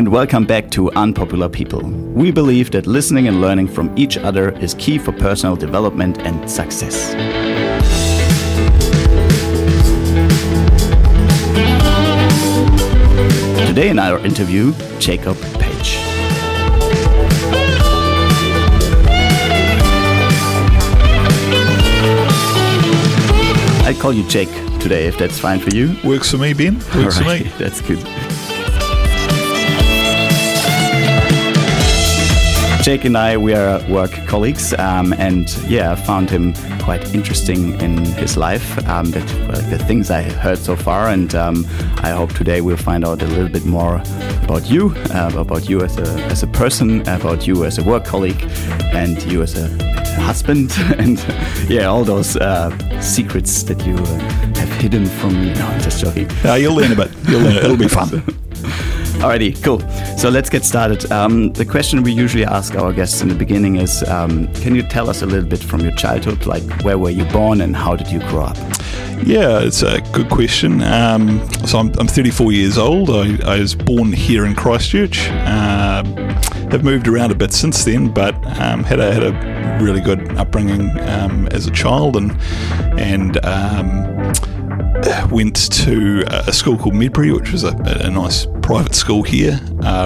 and welcome back to Unpopular People. We believe that listening and learning from each other is key for personal development and success. Today in our interview, Jacob Page. I'll call you Jake today, if that's fine for you. Works for me, Ben. Works for me. That's good. Jake and I, we are work colleagues, and I found him quite interesting in his life, the things I heard so far, and I hope today we'll find out a little bit more about you as a person, about you as a work colleague, and you as a husband, and all those secrets that you have hidden from me. No, I'm just joking. You'll learn a bit. It'll be fun. Alrighty, cool. So let's get started. The question we usually ask our guests in the beginning is, can you tell us a little bit from your childhood, like where were you born and how did you grow up? Yeah, it's a good question. So I'm 34 years old. I was born here in Christchurch. Have moved around a bit since then, but had a really good upbringing as a child, and went to a school called Medbury, which was a nice private school here.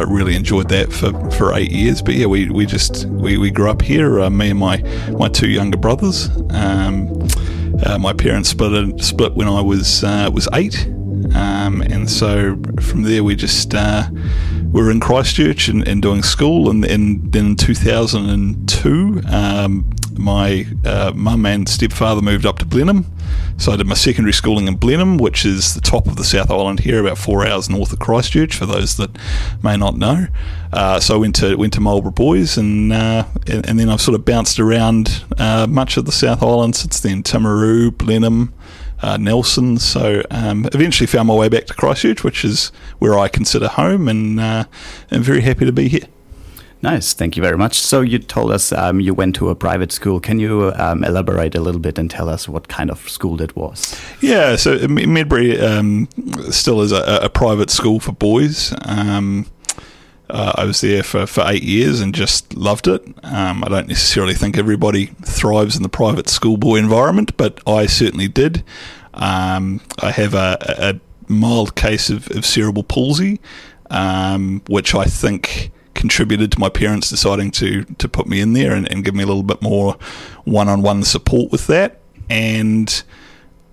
Really enjoyed that for 8 years. But yeah, we grew up here. Me and my two younger brothers. My parents split when I was 8, and so from there we just were in Christchurch and doing school. And then in 2002, my mum and stepfather moved up to Blenheim. So I did my secondary schooling in Blenheim, which is the top of the South Island here, about 4 hours north of Christchurch, for those that may not know. So I went to Marlborough Boys, and then I've sort of bounced around much of the South Island since then: Timaru, Blenheim, Nelson. So eventually found my way back to Christchurch, which is where I consider home, and I'm very happy to be here. Nice, thank you very much. So you told us you went to a private school. Can you elaborate a little bit and tell us what kind of school that was? Yeah, so Medbury still is a private school for boys. I was there for 8 years and just loved it. I don't necessarily think everybody thrives in the private schoolboy environment, but I certainly did. I have a mild case of cerebral palsy, which I think contributed to my parents deciding to put me in there and give me a little bit more one-on-one support with that. And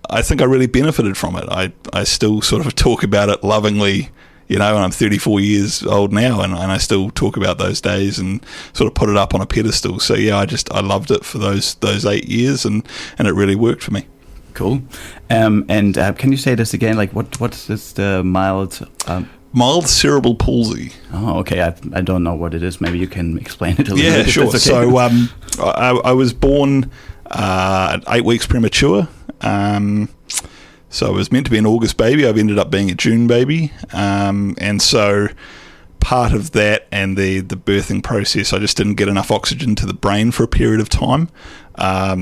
I think I really benefited from it. I still sort of talk about it lovingly, and I'm 34 years old now, and I still talk about those days and sort of put it up on a pedestal. So yeah, I loved it for those 8 years, and it really worked for me. Cool. And can you say this again? Like what is the mild... Mild cerebral palsy. Oh, okay. I don't know what it is. Maybe you can explain it a little bit. Yeah, sure. Okay. So I was born at 8 weeks premature. So I was meant to be an August baby. I've ended up being a June baby. And so part of that and the birthing process, I just didn't get enough oxygen to the brain for a period of time.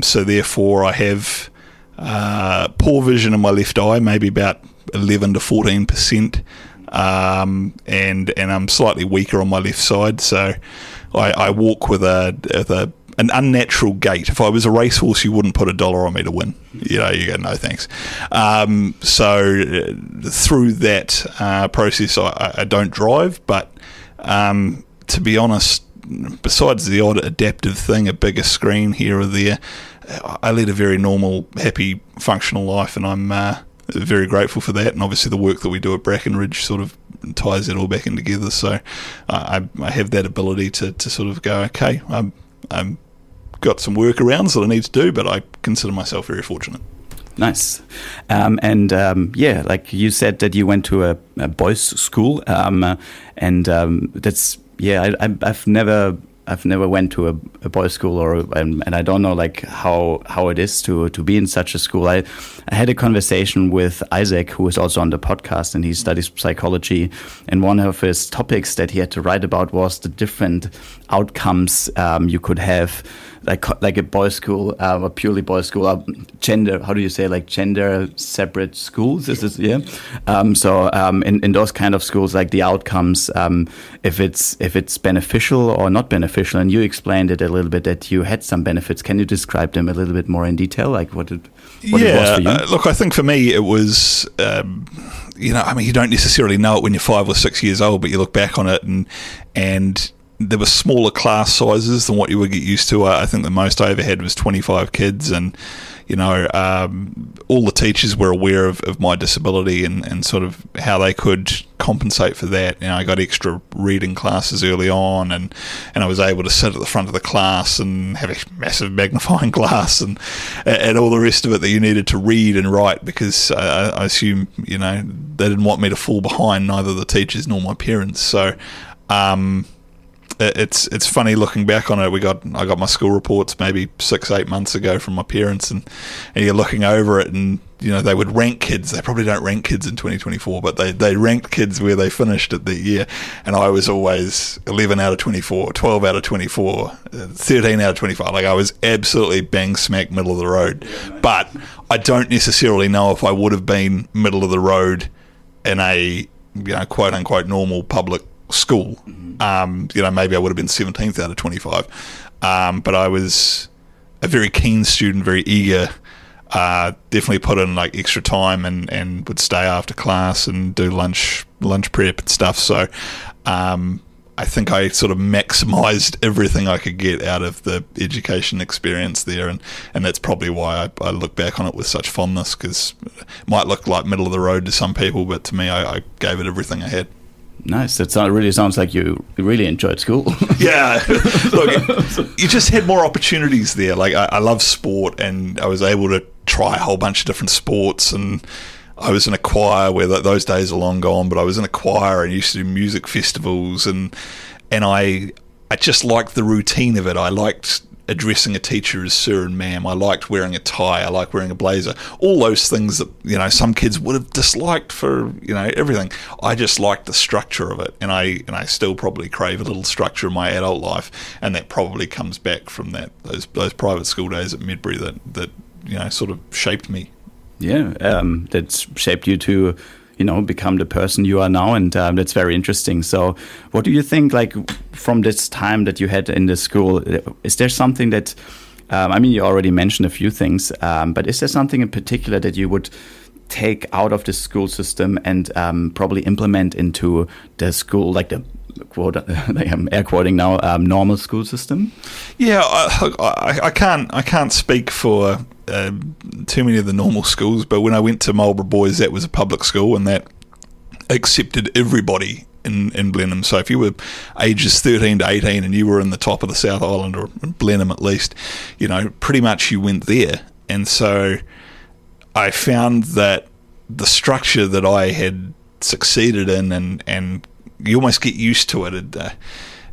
So therefore I have poor vision in my left eye, maybe about 11 to 14%. And I'm slightly weaker on my left side, so I walk with an unnatural gait. If I was a racehorse, you wouldn't put $1 on me to win. You go, no thanks. So through that process, I don't drive, but to be honest, besides the odd adaptive thing, a bigger screen here or there, I lead a very normal, happy, functional life, and I'm very grateful for that. And obviously the work that we do at Brackenridge sort of ties it all back in together. So I have that ability to sort of go, okay, I'm got some workarounds that I need to do, but I consider myself very fortunate. Nice. Like you said that you went to a boys' school, and that's I've never went to a boys' school, and I don't know like how it is to be in such a school. I had a conversation with Isaac, who is also on the podcast, and he studies psychology. And one of his topics that he had to write about was the different outcomes you could have like a boys' school, a purely boys' school, gender. How do you say, like gender separate schools? Is this in those kind of schools, like the outcomes, if it's beneficial or not beneficial, and you explained it a little bit that you had some benefits. Can you describe them a little bit more in detail, like what it was for you? Look, I think for me it was. You don't necessarily know it when you're 5 or 6 years old, but you look back on it and there were smaller class sizes than what you would get used to. I think the most I ever had was 25 kids, and all the teachers were aware of my disability and sort of how they could compensate for that. I got extra reading classes early on, and I was able to sit at the front of the class and have a massive magnifying glass and all the rest of it that you needed to read and write, because I assume they didn't want me to fall behind, neither the teachers nor my parents. So it's funny looking back on it. I got my school reports maybe 6-8 months ago from my parents, and you're looking over it, and they would rank kids. They probably don't rank kids in 2024, but they ranked kids where they finished at the year, and I was always 11 out of 24, 12 out of 24, 13 out of 25. Like, I was absolutely bang smack middle of the road. But I don't necessarily know if I would have been middle of the road in a quote unquote normal public school. Maybe I would have been 17th out of 25, but I was a very keen student, very eager, definitely put in like extra time and would stay after class and do lunch prep and stuff. So I think I sort of maximised everything I could get out of the education experience there, and that's probably why I look back on it with such fondness, because it might look like middle of the road to some people, but to me I gave it everything I had. Nice. That really sounds like you really enjoyed school. Yeah. Look, you just had more opportunities there. Like, I love sport, and I was able to try a whole bunch of different sports, and I was in a choir where those days are long gone, but I was in a choir and used to do music festivals, and I just liked the routine of it. I liked addressing a teacher as sir and ma'am. I liked wearing a tie. I liked wearing a blazer. All those things that some kids would have disliked for everything. I just liked the structure of it, and I still probably crave a little structure in my adult life, and that probably comes back from those private school days at Medbury that sort of shaped me. Yeah, that's shaped you to become the person you are now, and that's very interesting. So what do you think, like, from this time that you had in the school, is there something that you already mentioned a few things, but is there something in particular that you would take out of the school system and probably implement into the school, like the quote, I'm air quoting now, normal school system? Yeah, I can't speak for too many of the normal schools, but when I went to Marlborough Boys, that was a public school, and that accepted everybody in Blenheim. So if you were ages 13 to 18 and you were in the top of the South Island, or in Blenheim at least, pretty much you went there. And so I found that the structure that I had succeeded in, and you almost get used to it.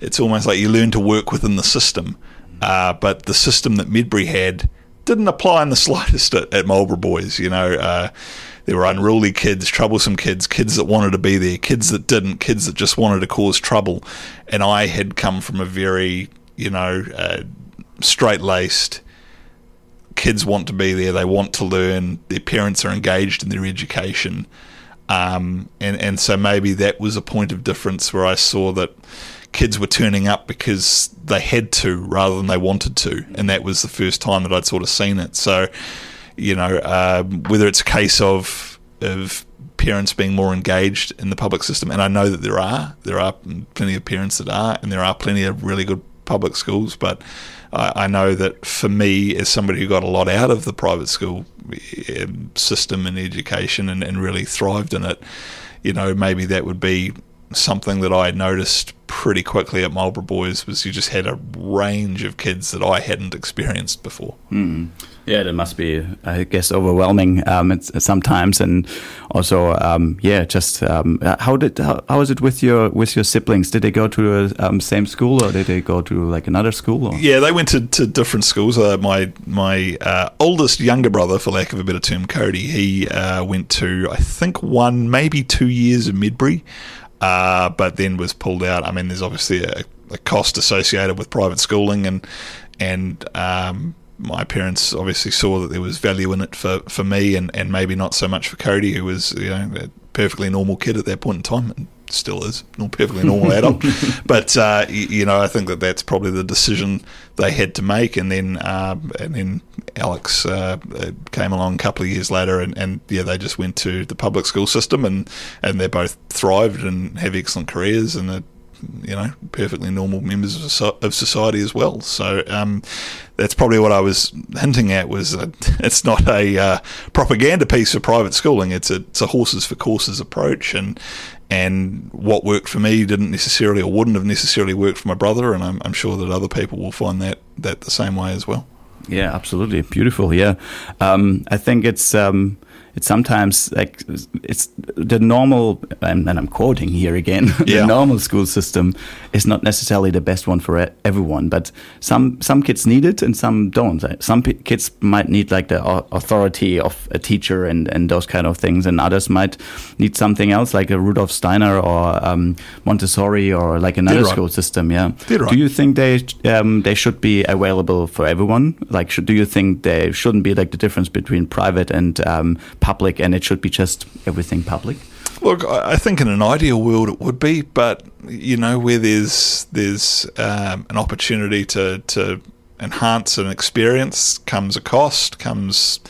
It's almost like you learn to work within the system. But the system that Medbury had didn't apply in the slightest at Marlborough Boys. There were unruly kids, troublesome kids that wanted to be there, kids that didn't, kids that just wanted to cause trouble. And I had come from a very, straight-laced, kids want to be there, they want to learn, their parents are engaged in their education. And so maybe that was a point of difference where I saw that kids were turning up because they had to rather than they wanted to, and that was the first time that I'd sort of seen it. So, whether it's a case of parents being more engaged in the public system, and I know that there are plenty of parents that are, and there are plenty of really good public schools, but I know that for me, as somebody who got a lot out of the private school system and education and really thrived in it, maybe that would be something that I noticed pretty quickly at Marlborough Boys, was you just had a range of kids that I hadn't experienced before. Yeah, that must be, I guess, overwhelming sometimes, and also, how is it with your siblings? Did they go to the same school, or did they go to like another school? Or? Yeah, they went to different schools. My oldest younger brother, for lack of a better term, Cody, he went to, I think, 1, maybe 2 years in Medbury. But then was pulled out. I mean, there's obviously a cost associated with private schooling, and my parents obviously saw that there was value in it for me, and maybe not so much for Cody, who was, you know, a perfectly normal kid at that point in time, and still is a perfectly normal adult. But you know, I think that's probably the decision they had to make. And then Alex came along a couple of years later, and yeah, they just went to the public school system, and they both thrived and have excellent careers, and are, you know, perfectly normal members of society as well. So that's probably what I was hinting at, was it's not a propaganda piece for private schooling. It's a horses for courses approach, and what worked for me didn't necessarily, or wouldn't have necessarily worked for my brother, and I'm sure that other people will find that the same way as well. Yeah, absolutely. Beautiful. Yeah. I think it's sometimes like it's the normal, and I'm quoting here again, the normal school system is not necessarily the best one for everyone, but some kids need it and some don't. Some kids might need like the authority of a teacher and those kind of things, and others might need something else like a Rudolf Steiner or Montessori or like another school system. Yeah. Do you think they should be available for everyone? Like, do you think there shouldn't be like the difference between private and public, and it should be just everything public? Look, I think in an ideal world it would be, but you know, where there's an opportunity to enhance an experience comes a cost, comes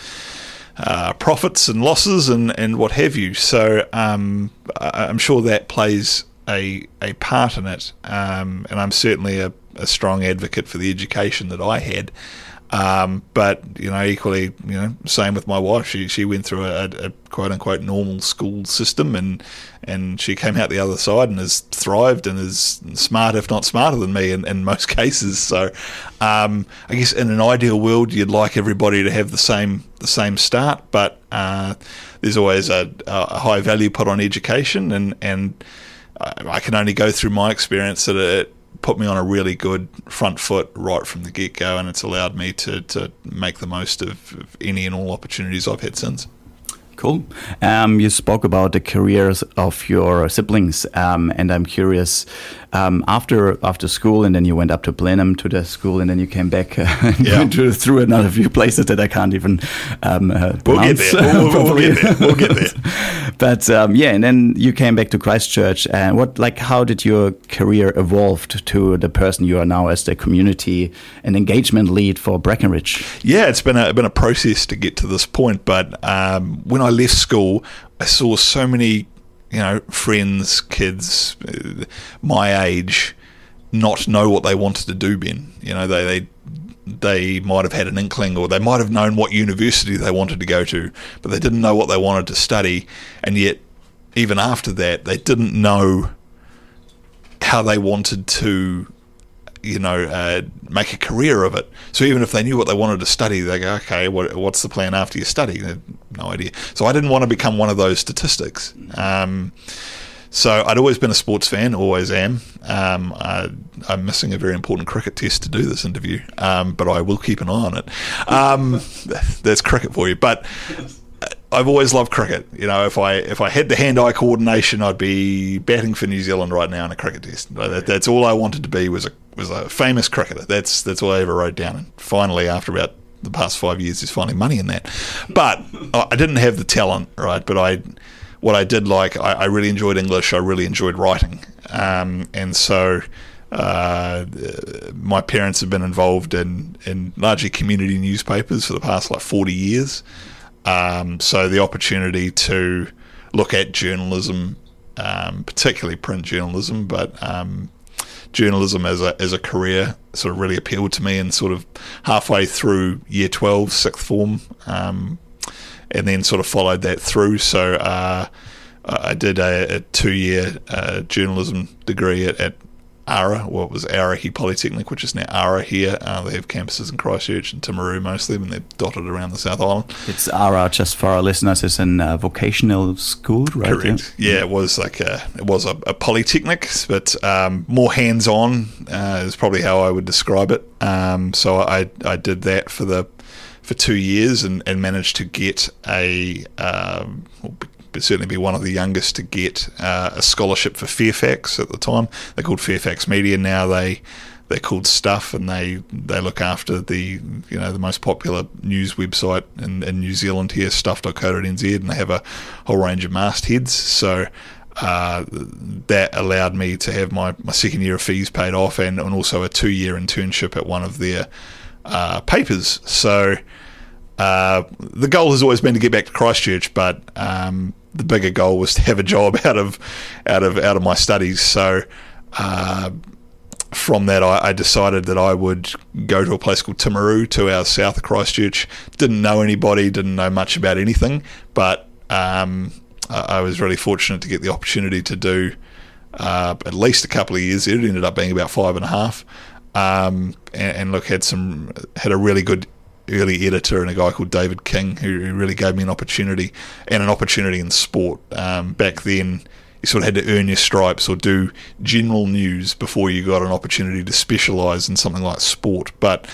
profits and losses and what have you. So I'm sure that plays a part in it, and I'm certainly a strong advocate for the education that I had. But you know, equally, you know, same with my wife. She went through a quote unquote normal school system, and she came out the other side and has thrived and is smart, if not smarter than me in most cases. So I guess in an ideal world, you'd like everybody to have the same start, but there's always a high value put on education, and I can only go through my experience that it put me on a really good front foot right from the get-go, and it's allowed me to make the most of any and all opportunities I've had since. Cool. You spoke about the careers of your siblings, and I'm curious, after school, and then you went up to Blenheim to the school, and then you came back through another few places that I can't even pronounce. We'll get there. But and then you came back to Christchurch, and how did your career evolve to the person you are now as the community and engagement lead for Breckenridge? Yeah, it's been a process to get to this point, but when I left school, I saw so many, you know, friends, kids my age not know what they wanted to do, Ben. You know, they might have had an inkling, or they might have known what university they wanted to go to, but they didn't know what they wanted to study, and yet even after that they didn't know how they wanted to, you know, make a career of it. So even if they knew what they wanted to study, they go, okay, what's the plan after you study? They had no idea. So I didn't want to become one of those statistics. So I'd always been a sports fan, always am. I'm missing a very important cricket test to do this interview, but I will keep an eye on it. That's cricket for you. But I've always loved cricket. You know, if I had the hand-eye coordination, I'd be batting for New Zealand right now in a cricket test. That's all I wanted to be, was a famous cricketer. That's all I ever wrote down. And finally, after about the past 5 years, there's finally money in that. But I didn't have the talent, right? But what I did like, I really enjoyed English. I really enjoyed writing, and so my parents have been involved in largely community newspapers for the past 40 years. So the opportunity to look at journalism, particularly print journalism, but journalism as a career sort of really appealed to me, and sort of halfway through year 12, sixth form, and then sort of followed that through. So I did a 2-year journalism degree at ARA, what was Arahi Polytechnic, which is now ARA here. They have campuses in Christchurch and Timaru mostly, and they're dotted around the South Island. It's ARA, just for our listeners, is a vocational school, right? Correct. Yeah, it was a polytechnic, but more hands-on is probably how I would describe it. So I did that for 2 years and managed to get certainly be one of the youngest to get a scholarship for Fairfax at the time. They're called Fairfax Media now. They they're called Stuff, and they look after the most popular news website in New Zealand here, stuff.co.nz, and they have a whole range of mastheads. So that allowed me to have my second year of fees paid off, and also a 2-year internship at one of their papers. So the goal has always been to get back to Christchurch, but the bigger goal was to have a job out of my studies. So from that, I decided that I would go to a place called Timaru, 2 hours south of Christchurch. Didn't know anybody, didn't know much about anything, but I was really fortunate to get the opportunity to do at least a couple of years there. It ended up being about 5.5. And look, had a really good early editor and a guy called David King who really gave me an opportunity in sport. Back then, you sort of had to earn your stripes or do general news before you got an opportunity to specialise in something like sport. But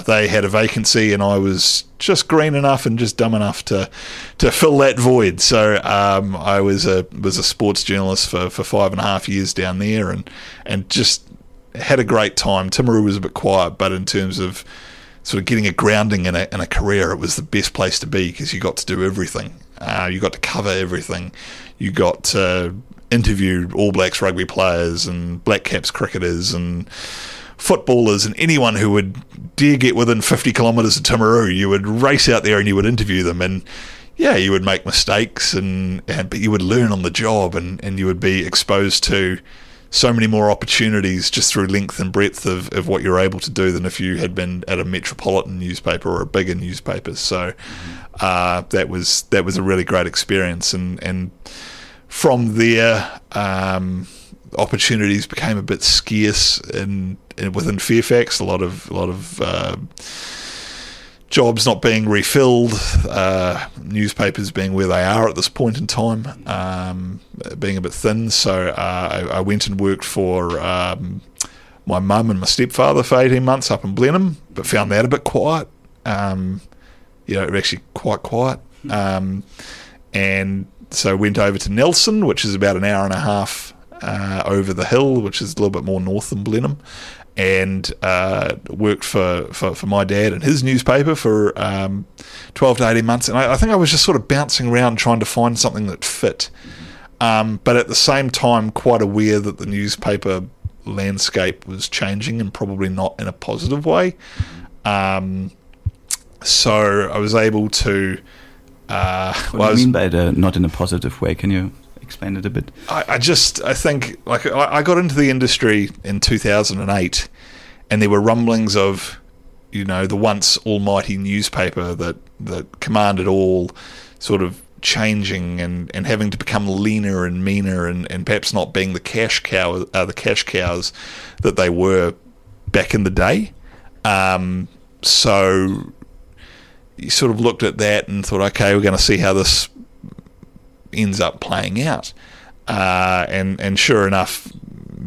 they had a vacancy, and I was just green enough and just dumb enough to fill that void. So I was a sports journalist for 5.5 years down there, and just had a great time. Timaru was a bit quiet, but in terms of sort of getting a grounding in a career, it was the best place to be, because you got to do everything. You got to cover everything. You got to interview All Blacks rugby players and Black Caps cricketers and footballers and anyone who would dare get within 50 kilometres of Timaru. You would race out there and you would interview them, and yeah, you would make mistakes, but you would learn on the job, and you would be exposed to so many more opportunities just through length and breadth of what you're able to do than if you had been at a metropolitan newspaper or a bigger newspaper. So that was a really great experience, and from there opportunities became a bit scarce within Fairfax. A lot of jobs not being refilled, newspapers being where they are at this point in time, being a bit thin. So I went and worked for my mum and my stepfather for 18 months up in Blenheim, but found that a bit quiet. Actually quite quiet. And so went over to Nelson, which is about an hour and a half over the hill, which is a little bit more north than Blenheim, and worked for my dad and his newspaper for 12 to 18 months. And I think I was just sort of bouncing around trying to find something that fit. But at the same time, quite aware that the newspaper landscape was changing, and probably not in a positive way. So I was able to... what do you mean by not in a positive way? Can you explain it a bit? I think I got into the industry in 2008, and there were rumblings of, the once almighty newspaper that commanded all, sort of changing and having to become leaner and meaner, and perhaps not being the cash cows that they were back in the day. So you sort of looked at that and thought, okay, we're going to see how this ends up playing out. And sure enough,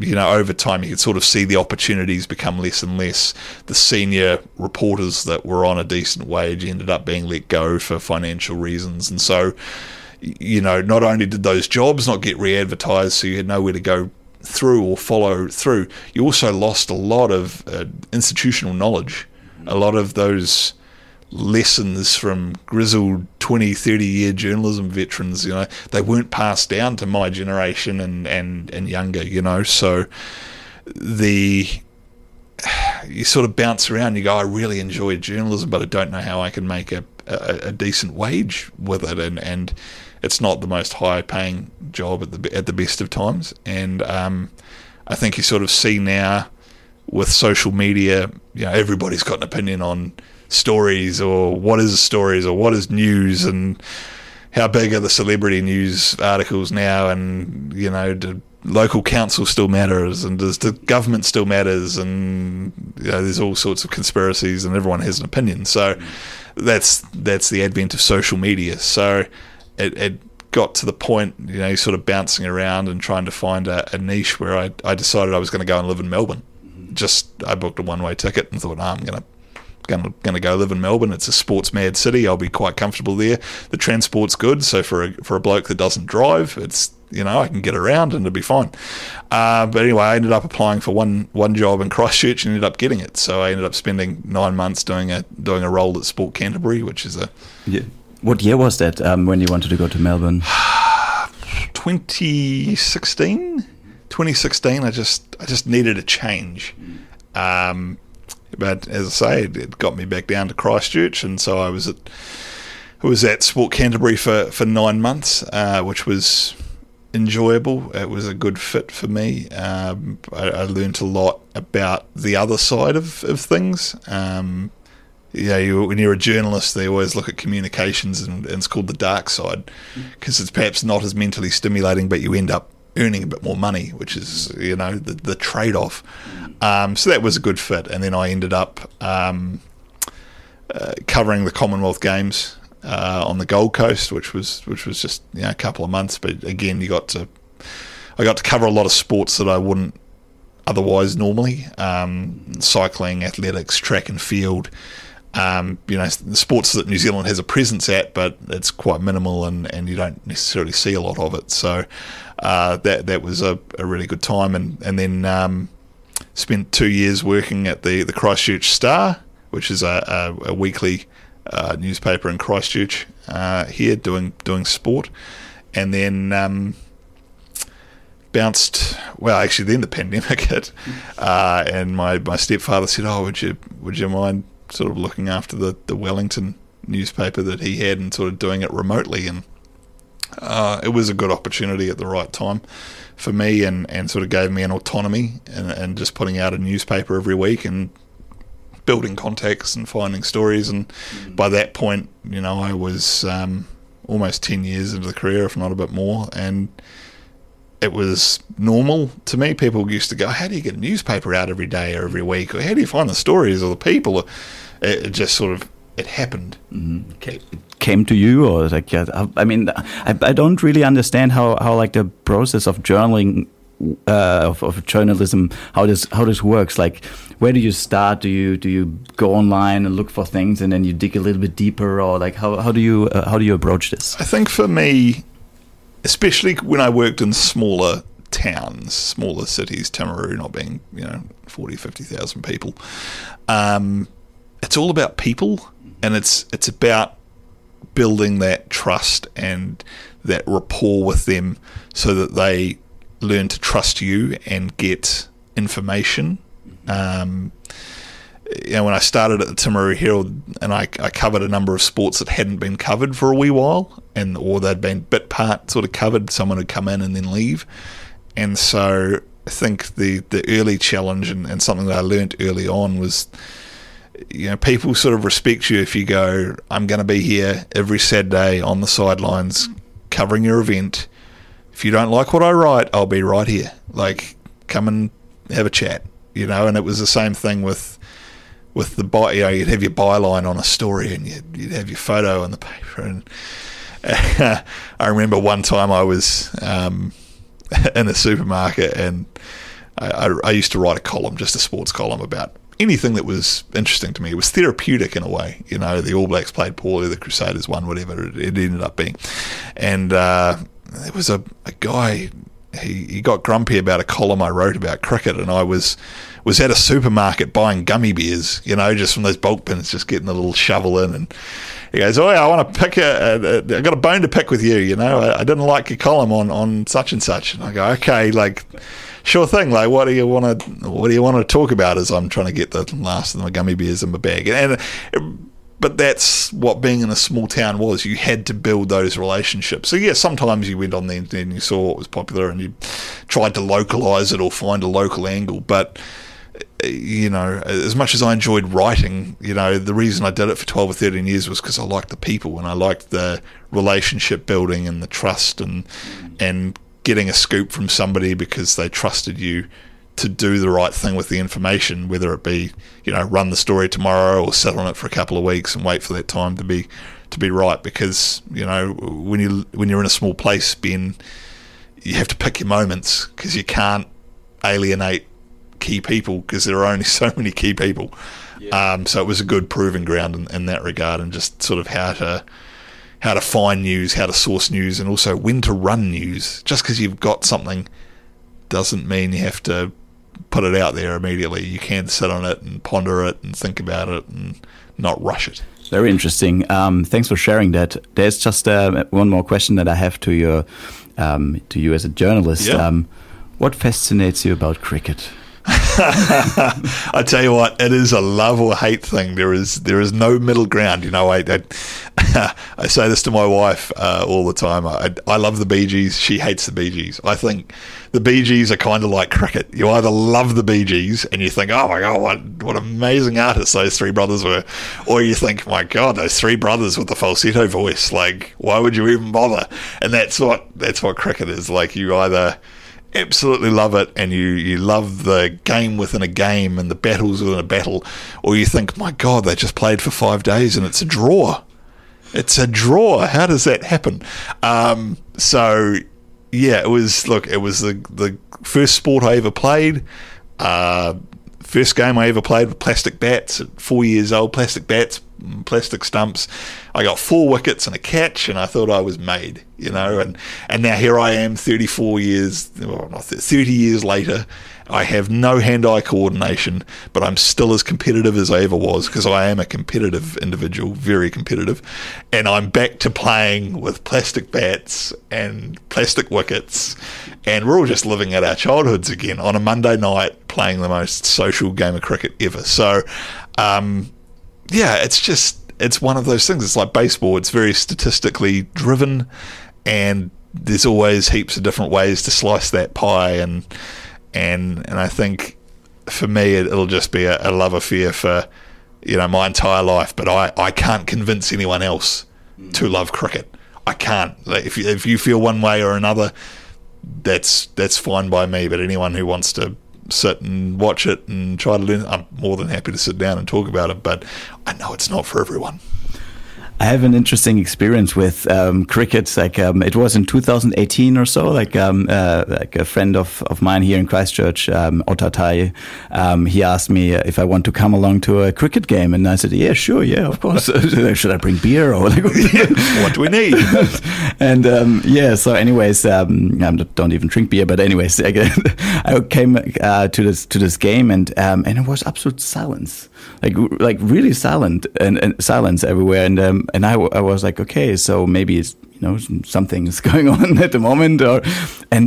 over time you could sort of see the opportunities become less and less. The senior reporters that were on a decent wage ended up being let go for financial reasons. And so, not only did those jobs not get re-advertised, so you had nowhere to go through or follow through, you also lost a lot of institutional knowledge. A lot of those lessons from grizzled 20, 30-year journalism veterans, they weren't passed down to my generation and younger, so you sort of bounce around, you go, I really enjoy journalism, but I don't know how I can make a decent wage with it, and it's not the most high-paying job at the best of times. And I think you sort of see now with social media, everybody's got an opinion on stories, or what is stories, or what is news, and how big are the celebrity news articles now, and do local council still matters, and does the government still matters, and there's all sorts of conspiracies, and everyone has an opinion. So that's the advent of social media. So it got to the point, sort of bouncing around and trying to find a niche where I decided I was going to go and live in Melbourne. I booked a one-way ticket and thought, I'm going to go live in Melbourne. It's a sports mad city. I'll be quite comfortable there. The transport's good, so for a bloke that doesn't drive, it's I can get around and it'll be fine. But anyway, I ended up applying for one job in Christchurch and ended up getting it. So I ended up spending 9 months doing a role at Sport Canterbury, which is What year was that when you wanted to go to Melbourne? 2016. I just needed a change. But as I say, it got me back down to Christchurch, and so I was at Sport Canterbury for 9 months, which was enjoyable. It was a good fit for me. I learned a lot about the other side of things. When you're a journalist, they always look at communications, and it's called the dark side, because it's perhaps not as mentally stimulating, but you end up earning a bit more money, which is the trade-off. So that was a good fit, and then I ended up covering the Commonwealth Games on the Gold Coast, which was just a couple of months. But again, I got to cover a lot of sports that I wouldn't otherwise normally: cycling, athletics, track and field. The sports that New Zealand has a presence at, but it's quite minimal, and you don't necessarily see a lot of it. So that was a really good time, and then spent 2 years working at the Christchurch Star, which is a weekly newspaper in Christchurch here, doing sport, and then bounced. Well, actually, then the pandemic hit, and my stepfather said, "Oh, would you mind sort of looking after the Wellington newspaper that he had and sort of doing it remotely?" And it was a good opportunity at the right time for me, and sort of gave me an autonomy and just putting out a newspaper every week and building contacts and finding stories. And by that point, I was almost 10 years into the career, if not a bit more, and it was normal to me. People used to go, "How do you get a newspaper out every day or every week? Or how do you find the stories or the people?" It just sort of, it happened. It came to you, or like, I mean, I don't really understand how like the process of journaling, of journalism, how this works. Like, where do you start? Do you go online and look for things, and then you dig a little bit deeper, or like how do you approach this? I think for me, especially when I worked in smaller towns, smaller cities, Timaru not being 40, 50,000 people, it's all about people, and it's about building that trust and that rapport with them, so that they learn to trust you and get information. When I started at the Timaru Herald, and I covered a number of sports that hadn't been covered for a wee while, or they'd been bit part sort of covered. Someone would come in and then leave. And so I think the early challenge and something that I learnt early on was, people sort of respect you if you go, "I'm going to be here every Saturday on the sidelines covering your event. If you don't like what I write, I'll be right here. Like, come and have a chat." And it was the same thing with the you'd have your byline on a story, and you'd have your photo on the paper. And I remember one time I was in a supermarket, and I used to write a column, just a sports column, about anything that was interesting to me. It was therapeutic in a way. The All Blacks played poorly, the Crusaders won, whatever it ended up being. And there was a guy, he got grumpy about a column I wrote about cricket, and I was at a supermarket buying gummy bears, just from those bulk bins, just getting a little shovel in, and he goes, "Oh, I want to pick I got a bone to pick with you, I didn't like your column on such and such." And I go, "Okay, like, sure thing, like, what do you want to talk about?" As I'm trying to get the last of my gummy bears in my bag. But that's what being in a small town was. You had to build those relationships. So, yeah, sometimes you went on the internet and you saw what was popular and you tried to localise it or find a local angle. But, as much as I enjoyed writing, the reason I did it for 12 or 13 years was because I liked the people, and I liked the relationship building and the trust and getting a scoop from somebody because they trusted you to do the right thing with the information, whether it be, run the story tomorrow or sit on it for a couple of weeks and wait for that time to be right. Because, when you're in a small place, Ben, you have to pick your moments, because you can't alienate key people, because there are only so many key people. Yeah. So it was a good proving ground in that regard, and just sort of how how to find news, how to source news, and also when to run news. Just because you've got something doesn't mean you have to put it out there immediately. You can sit on it and ponder it and think about it and not rush it. Very interesting. Thanks for sharing that. There's just one more question that I have to you as a journalist. Yeah. What fascinates you about cricket? I tell you what, it is a love or hate thing. There is no middle ground. You know, I say this to my wife all the time. I love the Bee Gees. She hates the Bee Gees. I think the Bee Gees are kind of like cricket. You either love the Bee Gees and you think, oh my God, what amazing artists those three brothers were, or you think, my God, those three brothers with the falsetto voice. Like, why would you even bother? And that's what cricket is. Like, you either absolutely love it and you love the game within a game and the battles within a battle, or you think, my God, they just played for 5 days and it's a draw. It's a draw. How does that happen? So yeah, it was the first sport I ever played, first game I ever played with plastic bats at 4 years old, plastic bats, plastic stumps. I got 4 wickets and a catch, and I thought I was made, you know. And now here I am, 30 years later. I have no hand-eye coordination, but I'm still as competitive as I ever was, because I am a competitive individual, very competitive. And I'm back to playing with plastic bats and plastic wickets, and we're all just living at our childhoods again on a Monday night, playing the most social game of cricket ever. So, yeah, it's one of those things. It's like baseball. It's very statistically driven, and there's always heaps of different ways to slice that pie. And I think for me, it'll just be a love affair for, you know, my entire life. But I can't convince anyone else to love cricket. I can't. Like, if you feel one way or another, that's fine by me. But anyone who wants to sit and watch it and try to learn, I'm more than happy to sit down and talk about it. But I know it's not for everyone. I have an interesting experience with cricket. Like it was in 2018 or so. Like a friend of mine here in Christchurch, Otatai, he asked me if I want to come along to a cricket game, and I said, "Yeah, sure, yeah, of course." Should I bring beer or like what do we need? And yeah. So, anyways, I don't even drink beer, but anyways, I came to this game, and it was absolute silence. Like really silent and silence everywhere, and I was like, okay, so maybe it's, you know, something's going on at the moment,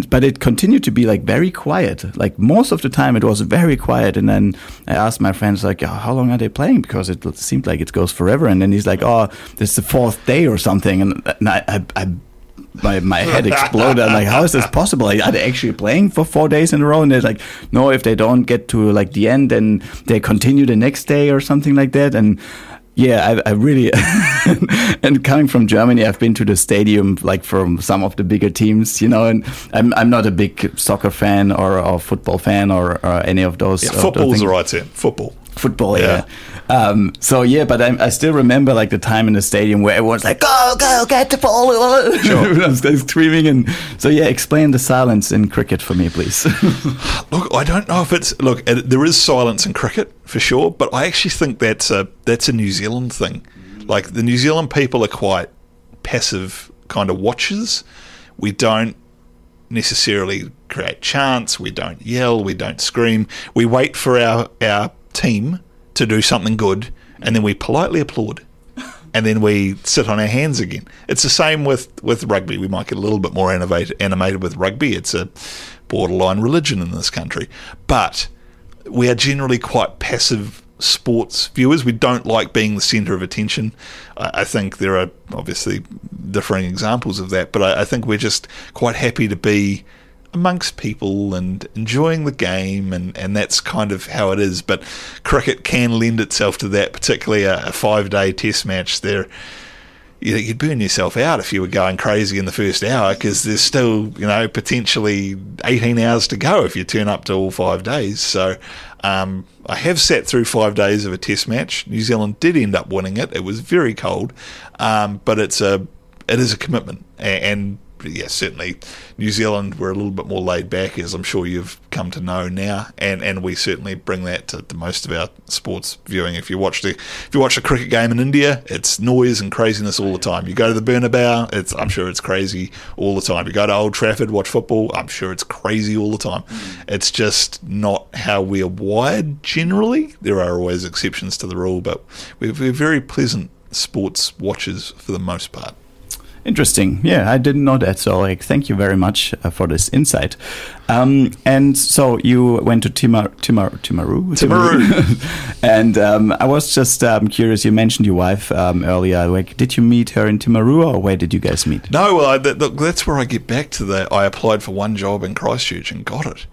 but it continued to be like very quiet. Like most of the time, it was very quiet. And then I asked my friends, like, how long are they playing? Because it seemed like it goes forever. And then he's like, oh, this is the 4th day or something. And my head exploded. I'm like, how is this possible? Like, are they actually playing for 4 days in a row? And they're like, no, if they don't get to like the end, then they continue the next day or something like that. And yeah, I really, and coming from Germany, I've been to the stadium like from some of the bigger teams, you know, and I'm not a big soccer fan or football fan or any of those. Yeah, football's the right term. Football, yeah. So yeah, but I still remember like the time in the stadium where everyone's like, go, get the ball. Sure. Everyone's screaming. And so yeah, explain the silence in cricket for me, please. Look, I don't know if there is silence in cricket for sure, but I actually think that's a New Zealand thing. Like, the New Zealand people are quite passive kind of watchers. We don't necessarily create chants. We don't yell. We don't scream. We wait for our team to do something good, and then we politely applaud, and then we sit on our hands again. It's the same with rugby. We might get a little bit more animated with rugby. It's a borderline religion in this country, but we are generally quite passive sports viewers. We don't like being the centre of attention. I think there are obviously differing examples of that, but I think we're just quite happy to be amongst people and enjoying the game, and that's kind of how it is. But cricket can lend itself to that, particularly a 5-day test match. There, you'd burn yourself out if you were going crazy in the first hour, because there's still, you know, potentially 18 hours to go if you turn up to all 5 days. So I have sat through 5 days of a test match. New Zealand did end up winning it. It was very cold, but it is a commitment, and yeah, certainly New Zealand, we're a little bit more laid back, as I'm sure you've come to know now, and we certainly bring that to most of our sports viewing. If you watch a cricket game in India, it's noise and craziness all the time. You go to the Bernabeu, I'm sure it's crazy all the time. You go to Old Trafford, watch football, I'm sure it's crazy all the time. It's just not how we're wired generally. There are always exceptions to the rule, but we're very pleasant sports watchers for the most part. Interesting. Yeah, I didn't know that. So, thank you very much for this insight. And so you went to Timaru. And I was just curious. You mentioned your wife earlier. Did you meet her in Timaru, or where did you guys meet? No, well, that's where I get back to that. I applied for one job in Christchurch and got it.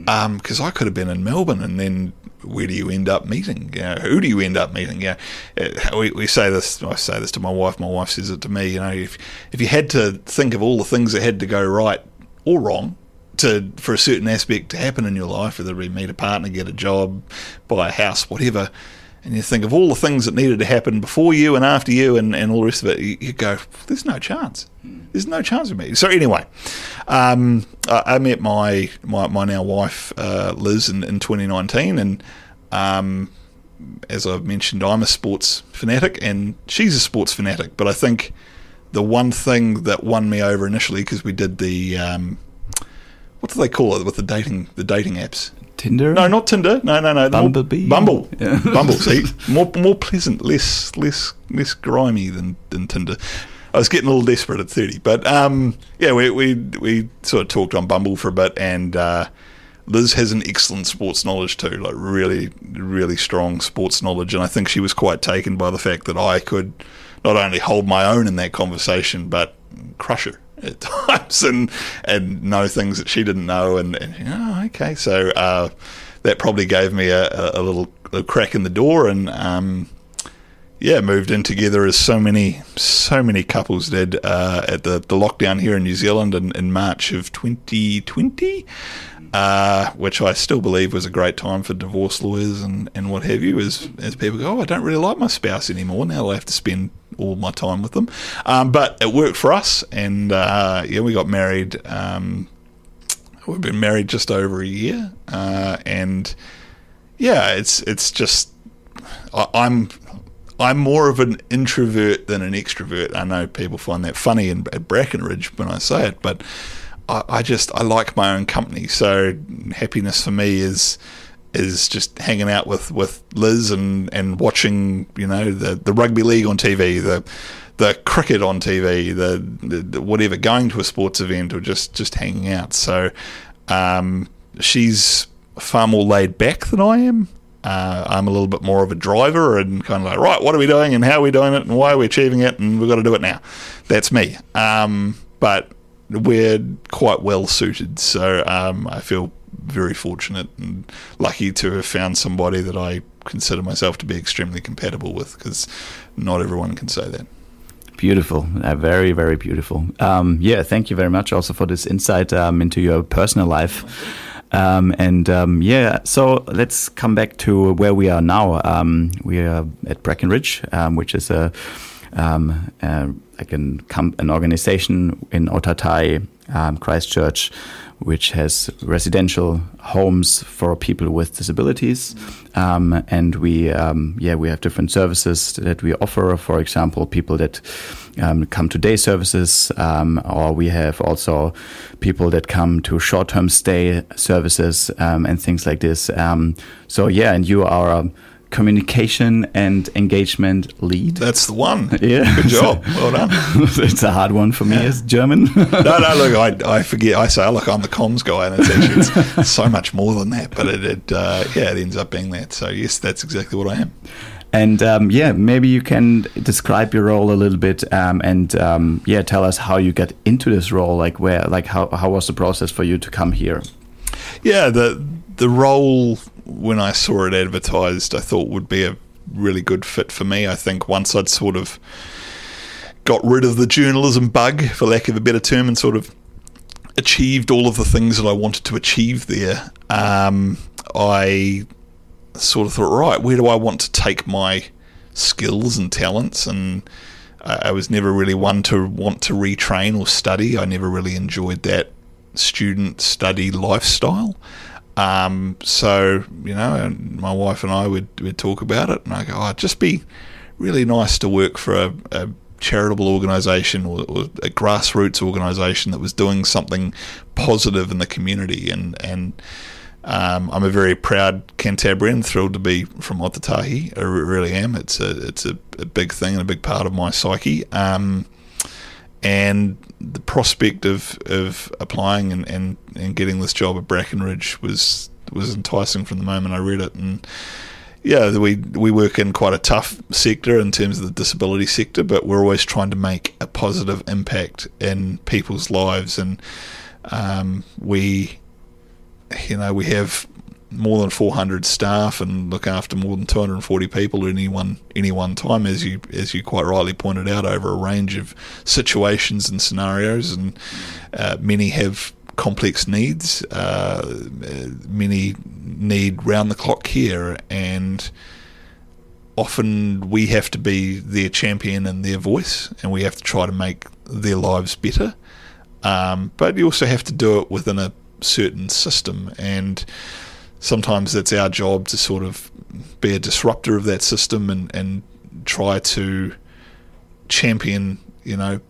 Because I could have been in Melbourne, and then where do you end up meeting? Who do you end up meeting? We say this. I say this to my wife. My wife says it to me. If you had to think of all the things that had to go right or wrong for a certain aspect to happen in your life, whether it be meet a partner, get a job, buy a house, whatever, and you think of all the things that needed to happen before you and after you and all the rest of it, you go, there's no chance. There's no chance with me. So anyway, I met my now wife, Liz, in 2019, and as I've mentioned, I'm a sports fanatic and she's a sports fanatic. But I think the one thing that won me over initially, because we did the what do they call it with the dating apps? Tinder? No, not Tinder. No. Bumblebee? Bumble. Yeah. Bumble. See, more pleasant, less grimy than Tinder. I was getting a little desperate at 30, but yeah, we sort of talked on Bumble for a bit, and Liz has an excellent sports knowledge too, like really, really strong sports knowledge, and I think she was quite taken by the fact that I could not only hold my own in that conversation, but crush her at times and know things that she didn't know, and okay, so that probably gave me a little crack in the door, and moved in together as so many couples did at the lockdown here in New Zealand in March of 2020, which I still believe was a great time for divorce lawyers and what have you, as people go, I don't really like my spouse anymore, now I have to spend all my time with them. But it worked for us, and we got married. We've been married just over a year, and it's just I'm more of an introvert than an extrovert. I know people find that funny at Brackenridge when I say it, but I like my own company. So happiness for me is just hanging out with Liz and watching, the rugby league on TV, the cricket on TV, the whatever, going to a sports event or just hanging out. So she's far more laid back than I am. I'm a little bit more of a driver and kind of like, right, what are we doing and how are we doing it and why are we achieving it and we've got to do it now. That's me. But we're quite well suited, so I feel very fortunate and lucky to have found somebody that I consider myself to be extremely compatible with, because not everyone can say that. Beautiful. Very, very beautiful. Thank you very much also for this insight into your personal life. So let's come back to where we are now. We are at Brackenridge, which is an organization in Otatai, Christchurch, which has residential homes for people with disabilities, and we have different services that we offer. For example, people that come to day services, or we have also people that come to short-term stay services and things like this. And you are a communication and engagement lead. That's the one. Yeah. Good job. Well done. It's a hard one for me as German. No, look, I forget. I say, look, I'm the comms guy, and it's so much more than that, but it ends up being that. So yes, that's exactly what I am. And maybe you can describe your role a little bit, and tell us how you get into this role. How was the process for you to come here? Yeah, the role, when I saw it advertised, I thought would be a really good fit for me. I think once I'd sort of got rid of the journalism bug, for lack of a better term, and sort of achieved all of the things that I wanted to achieve there, I sort of thought, right, where do I want to take my skills and talents? And I was never really one to want to retrain or study. I never really enjoyed that student study lifestyle. So, my wife and I would talk about it, and I go, it'd just be really nice to work for a charitable organisation or a grassroots organisation that was doing something positive in the community. And I'm a very proud Cantabrian, thrilled to be from Otatahi. I really am. It's a big thing and a big part of my psyche. And the prospect of applying and getting this job at Brackenridge was enticing from the moment I read it. And yeah, we work in quite a tough sector in terms of the disability sector, but we're always trying to make a positive impact in people's lives. And we have more than 400 staff and look after more than 240 people at any one time, as you quite rightly pointed out, over a range of situations and scenarios. And many have complex needs. Many need round-the-clock care, and often we have to be their champion and their voice, and we have to try to make their lives better. But you also have to do it within a certain system, and sometimes it's our job to sort of be a disruptor of that system and try to champion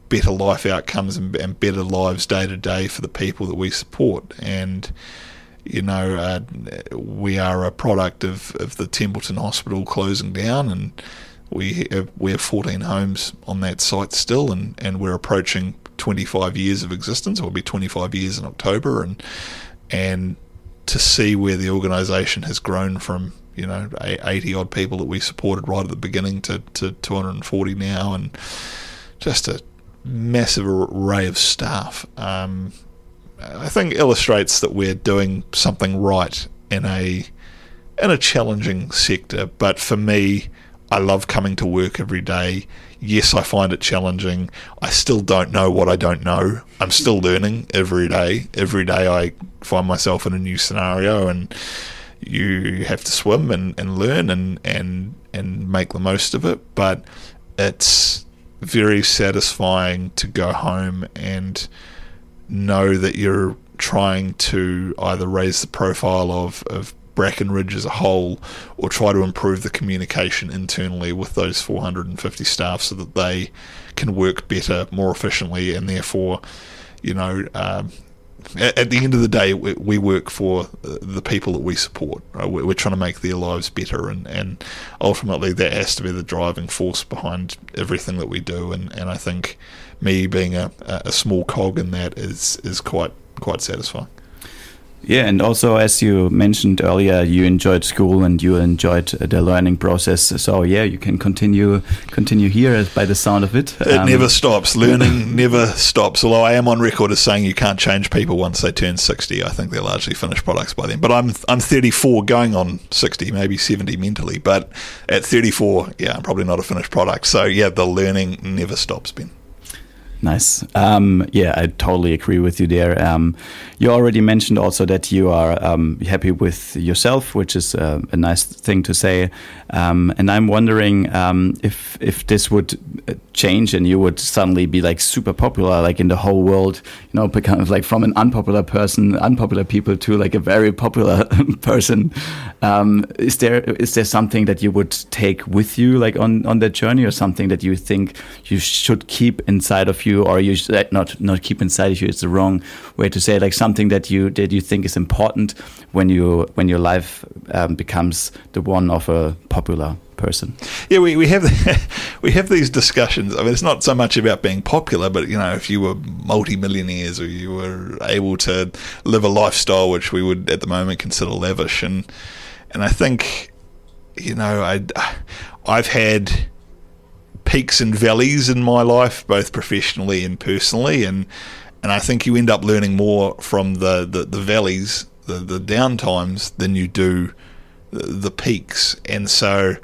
better life outcomes and better lives day to day for the people that we support. And we are a product of the Templeton Hospital closing down, and we have 14 homes on that site still, and we're approaching 25 years of existence. It will be 25 years in October, and to see where the organisation has grown from 80 odd people that we supported right at the beginning to 240 now, and just a massive array of staff, I think illustrates that we're doing something right in a challenging sector. But for me, I love coming to work every day. Yes, I find it challenging. I still don't know what I don't know. I'm still learning every day. Every day I find myself in a new scenario, and you have to swim and learn and make the most of it. But it's very satisfying to go home and know that you're trying to either raise the profile of Brackenridge as a whole, or try to improve the communication internally with those 450 staff so that they can work better, more efficiently, and therefore, at the end of the day, we work for the people that we support. Right? We're trying to make their lives better, and ultimately that has to be the driving force behind everything that we do. And I think me being a small cog in that is quite satisfying. Yeah, and also, as you mentioned earlier, you enjoyed school and you enjoyed the learning process. So yeah, you can continue here by the sound of it. It never stops. Learning never stops. Although I am on record as saying you can't change people once they turn 60. I think they're largely finished products by then. But I'm 34, going on 60, maybe 70 mentally. But at 34, yeah, I'm probably not a finished product. So yeah, the learning never stops, Ben. Nice. Yeah, I totally agree with you there. You already mentioned also that you are happy with yourself, which is a nice thing to say. And I'm wondering if this would change and you would suddenly be like super popular, like in the whole world, kind of like from an unpopular people to like a very popular person. Is there something that you would take with you, like on that journey, or something that you think you should keep inside of you, or you should not keep inside of you? It's the wrong way to say it. Like something that you think is important when your life becomes the one of a popular person. Yeah, we have we have these discussions. I mean, it's not so much about being popular, but if you were multi-millionaires or you were able to live a lifestyle which we would at the moment consider lavish, and I think I've had peaks and valleys in my life, both professionally and personally, and I think you end up learning more from the valleys, the down times, than you do the peaks. And so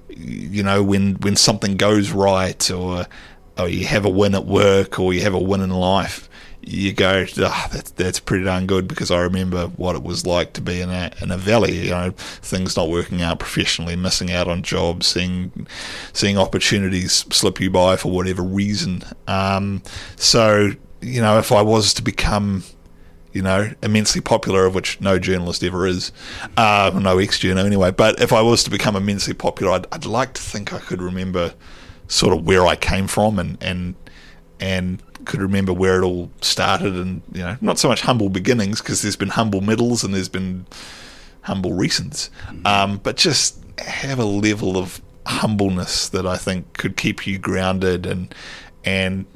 when something goes right, or you have a win at work or you have a win in life, you go, that's pretty darn good, because I remember what it was like to be in a valley, things not working out professionally, missing out on jobs, seeing opportunities slip you by for whatever reason. So, if I was to become, immensely popular, of which no journalist ever is, no ex-journo anyway, but if I was to become immensely popular, I'd like to think I could remember sort of where I came from and could remember where it all started, and not so much humble beginnings, because there's been humble middles and there's been humble recents, but just have a level of humbleness that I think could keep you grounded and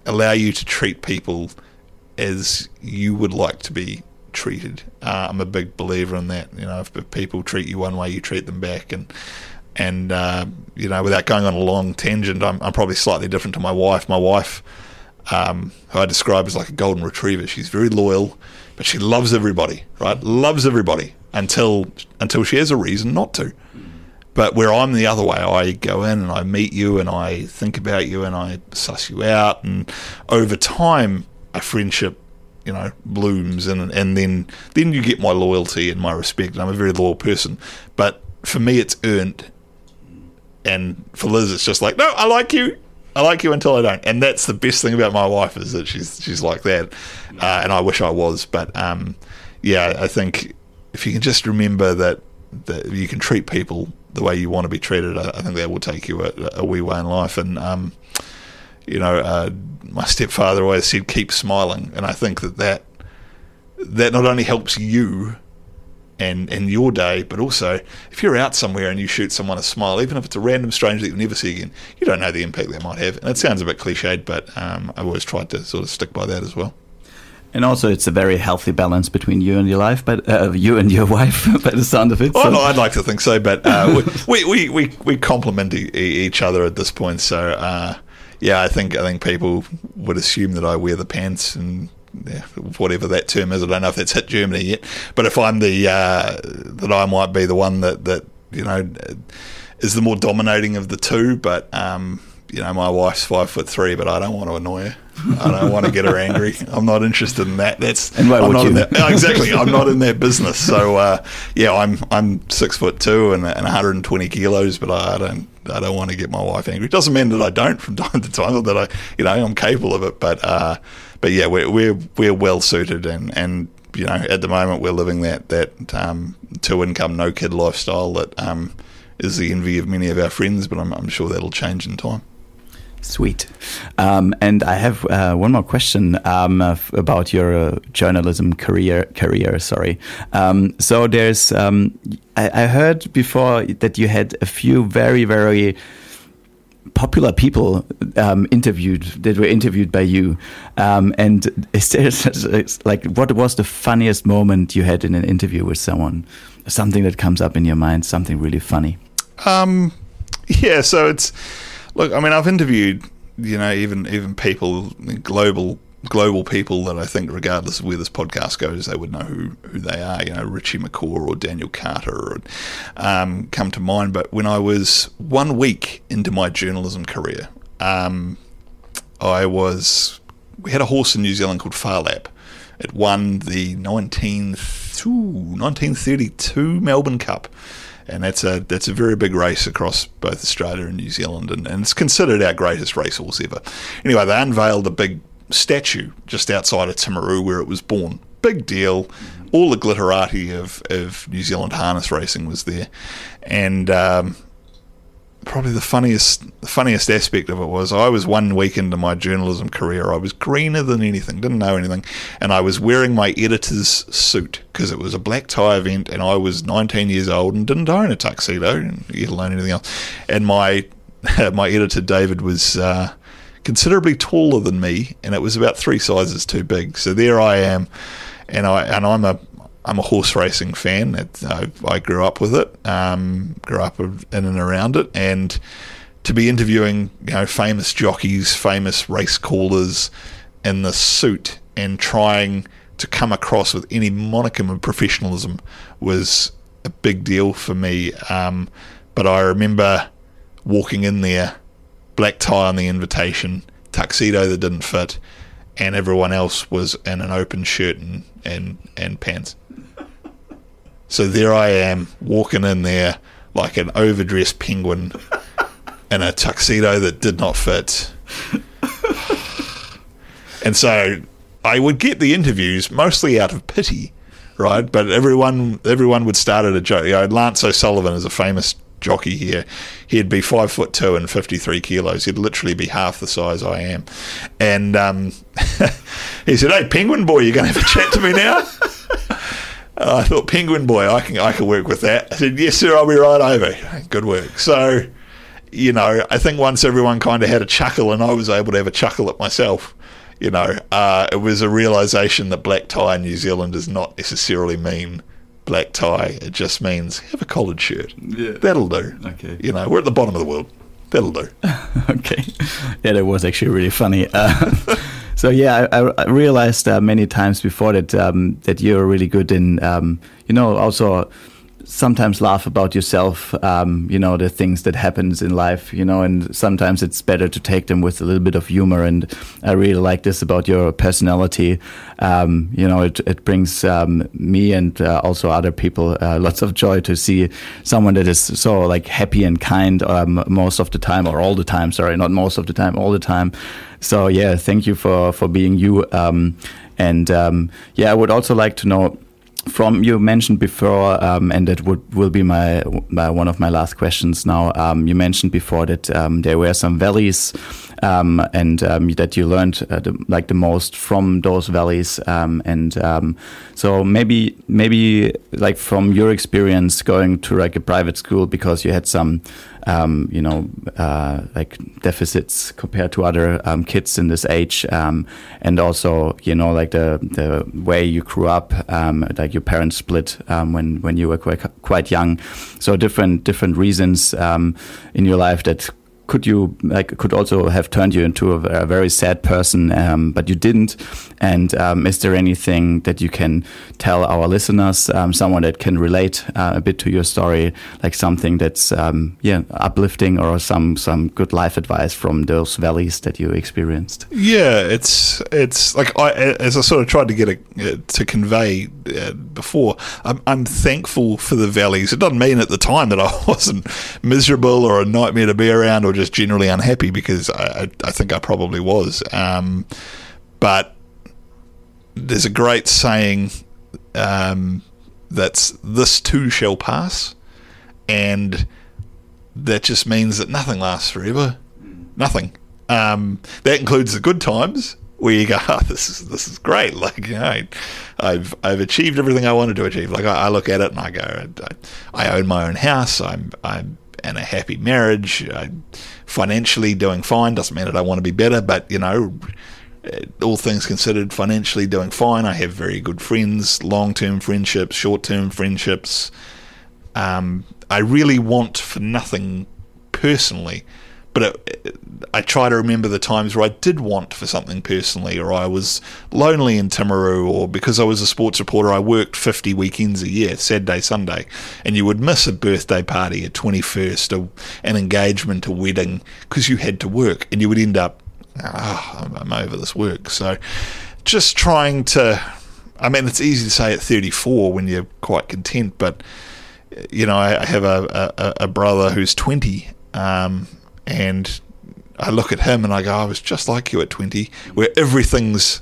allow you to treat people as you would like to be treated. I'm a big believer in that. If people treat you one way, you treat them back, and without going on a long tangent, I'm probably slightly different to my wife. My wife, who I describe as like a golden retriever. She's very loyal, but she loves everybody, right? Loves everybody until she has a reason not to. But where I'm the other way, I go in and I meet you and I think about you and I suss you out, and over time a friendship, blooms, and then you get my loyalty and my respect. And I'm a very loyal person, but for me it's earned, and for Liz it's just like, no, I like you until I don't. And that's the best thing about my wife, is that she's like that, and I wish I was. But I think if you can just remember that you can treat people the way you want to be treated, I think that will take you a wee way in life. And my stepfather always said, keep smiling, and I think that not only helps you and your day, but also if you're out somewhere and you shoot someone a smile, even if it's a random stranger that you'll never see again, you don't know the impact that might have. And it sounds a bit cliched, but I've always tried to sort of stick by that as well. And also, it's a very healthy balance between you and your life, but you and your wife, by the sound of it. Oh, no, I'd like to think so, but we complement each other at this point. So, I think people would assume that I wear the pants, and whatever that term is. I don't know if that's hit Germany yet. But if I'm that I might be the one that is the more dominating of the two. But my wife's 5'3", but I don't want to annoy her. I don't want to get her angry. I'm not interested in that. And why would you? Exactly. I'm not in that business. So I'm 6'2" and 120 kilos, but I don't want to get my wife angry. It doesn't mean that I don't from time to time, or that I'm capable of it. But we're well suited, and at the moment we're living that 2-income, no kid lifestyle that is the envy of many of our friends. But I'm sure that'll change in time. Sweet. And I have one more question about your journalism career. Sorry. So there's, I heard before that you had a few very, very popular people interviewed by you. And is there, like, what was the funniest moment you had in an interview with someone? Something that comes up in your mind, something really funny. So it's. Look, I mean, I've interviewed, even people, global people that I think, regardless of where this podcast goes, they would know who they are. Richie McCaw or Daniel Carter come to mind. But when I was 1 week into my journalism career, we had a horse in New Zealand called Farlap. It won the 1932 Melbourne Cup. And that's a very big race across both Australia and New Zealand, and it's considered our greatest racehorse ever. Anyway, they unveiled a big statue just outside of Timaru where it was born. Big deal. All the glitterati of New Zealand harness racing was there. And probably the funniest aspect of it was I was 1 week into my journalism career. I was greener than anything, didn't know anything, and I was wearing my editor's suit because it was a black tie event, and I was 19 years old and didn't own a tuxedo, let alone anything else. And my editor David was considerably taller than me, and it was about 3 sizes too big. So there I am, and I'm a horse racing fan. I grew up with it, grew up in and around it, and to be interviewing famous jockeys, famous race callers in the suit and trying to come across with any monicum of professionalism was a big deal for me. But I remember walking in there black tie on the invitation, tuxedo that didn't fit, and everyone else was in an open shirt and pants. So there I am, walking in there like an overdressed penguin in a tuxedo that did not fit. And so I would get the interviews mostly out of pity, right? But everyone would start at a joke. Lance O'Sullivan is a famous jockey here. He'd be 5'2" and 53 kilos. He'd literally be half the size I am. And he said, "Hey, Penguin Boy, you going to have a chat to me now?" I thought, "Penguin Boy, I can work with that." I said, "Yes, sir, I'll be right over." Good work. So, I think once everyone kind of had a chuckle and I was able to have a chuckle at myself, it was a realisation that black tie in New Zealand does not necessarily mean black tie. It just means have a collared shirt. Yeah. That'll do. Okay. We're at the bottom of the world. That'll do. Okay. Yeah, that was actually really funny. So yeah, I realized many times before that you're really good in, also sometimes laugh about yourself, the things that happens in life, and sometimes it's better to take them with a little bit of humor. And I really like this about your personality. It brings me and also other people lots of joy to see someone that is so like happy and kind most of the time, or all the time. Sorry, not most of the time, all the time. So yeah, thank you for being you. I would also like to know, from you mentioned before, and that will be my one of my last questions now. You mentioned before that there were some valleys, and that you learned the most from those valleys. So maybe like from your experience going to like a private school, because you had some like deficits compared to other kids in this age, and also like the way you grew up, like your parents split when you were quite young, so different reasons in your life that could also have turned you into a very sad person, but you didn't. And is there anything that you can tell our listeners, someone that can relate a bit to your story, like something that's uplifting, or some good life advice from those valleys that you experienced? Yeah, it's like as I sort of tried to get to convey before, I'm thankful for the valleys. It doesn't mean at the time that I wasn't miserable or a nightmare to be around or just generally unhappy, because I think I probably was. But there's a great saying that's "this too shall pass," and that just means that nothing lasts forever. Nothing. That includes the good times where you go, "Oh, this is great. Like, I've achieved everything I wanted to achieve." Like I look at it and I go, I own my own house. I'm in a happy marriage. I'm financially doing fine. Doesn't mean that I want to be better, but all things considered, financially doing fine. I have very good friends, long-term friendships, short-term friendships. I really want for nothing personally, but I try to remember the times where I did want for something personally, or I was lonely in Timaru, or because I was a sports reporter, I worked 50 weekends a year, Saturday, Sunday, and you would miss a birthday party, a 21st, an engagement, a wedding, because you had to work, and you would end up, I'm over this work. So just trying to, it's easy to say at 34 when you're quite content, but I have a brother who's 20, and I look at him and I go, I was just like you at 20, where everything's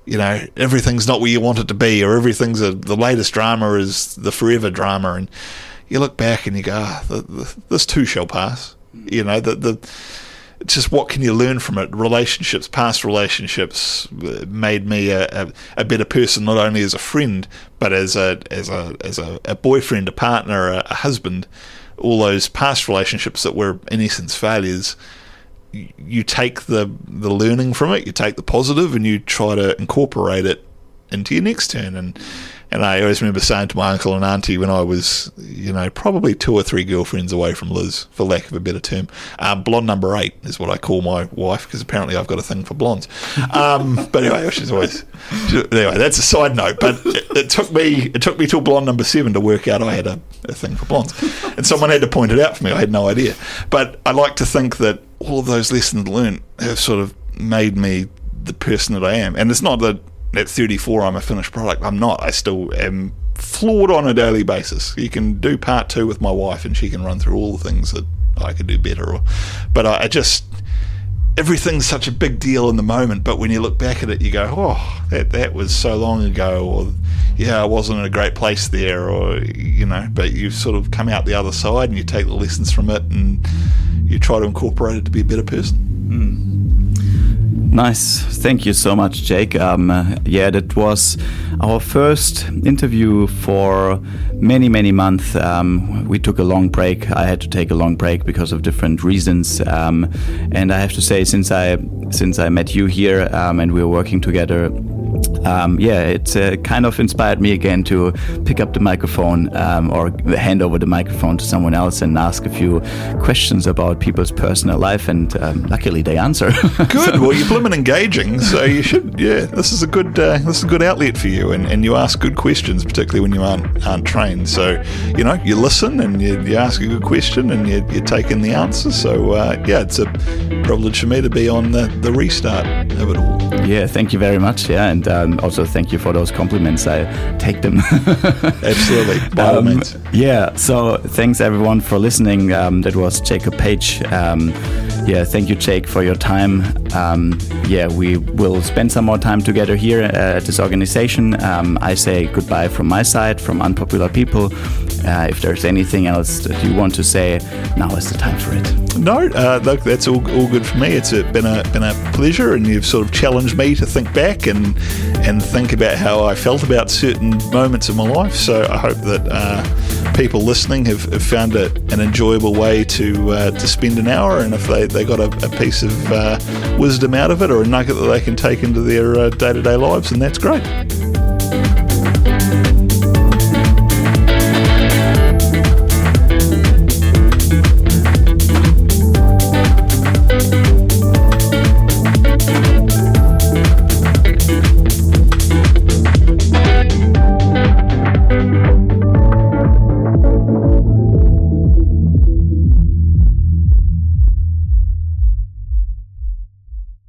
not where you want it to be, or everything's the latest drama is the forever drama, and you look back and you go, this too shall pass. Just what can you learn from it? Past relationships made me a better person, not only as a friend, but as a boyfriend, a partner, a husband. All those past relationships that were in essence failures, you take the learning from it, you take the positive, and you try to incorporate it into your next turn. And I always remember saying to my uncle and auntie when I was, probably 2 or 3 girlfriends away from Liz, for lack of a better term. Blonde number 8 is what I call my wife, because apparently I've got a thing for blondes. But anyway, anyway, that's a side note. But it took me till blonde number 7 to work out I had a thing for blondes, and someone had to point it out for me. I had no idea. But I like to think that all of those lessons learned have sort of made me the person that I am. And it's not that at 34 I'm a finished product. I'm not. I still am flawed on a daily basis. You can do part 2 with my wife and she can run through all the things that I could do better. But I just, everything's such a big deal in the moment, but when you look back at it you go, oh, that was so long ago, or yeah, I wasn't in a great place there, or but you sort of come out the other side and you take the lessons from it and you try to incorporate it to be a better person. Nice. Thank you so much, Jake. That was our first interview for many, many months. We took a long break. I had to take a long break because of different reasons. And I have to say, since I met you here and we were working together, it kind of inspired me again to pick up the microphone or hand over the microphone to someone else and ask a few questions about people's personal life, and luckily they answer. Good. Well, you're blooming engaging, so you should. Yeah, this is a good outlet for you, and you ask good questions, particularly when you aren't trained. So you listen and you ask a good question and you take in the answer. So it's a privilege for me to be on the restart of it all. Yeah, thank you very much. Yeah, and also thank you for those compliments. I take them. Absolutely, by all means. Yeah, so thanks everyone for listening. That was Jacob Page. Thank you, Jake, for your time. We will spend some more time together here at this organization. I say goodbye from my side, from Unpopular People. If there's anything else that you want to say, now is the time for it. No, look, that's all good for me. It's been a pleasure, and you've sort of challenged me to think back and think about how I felt about certain moments of my life. So I hope that people listening have found it an enjoyable way to spend an hour, and if they got a piece of wisdom out of it, or a nugget that they can take into their day-to-day lives, and that's great.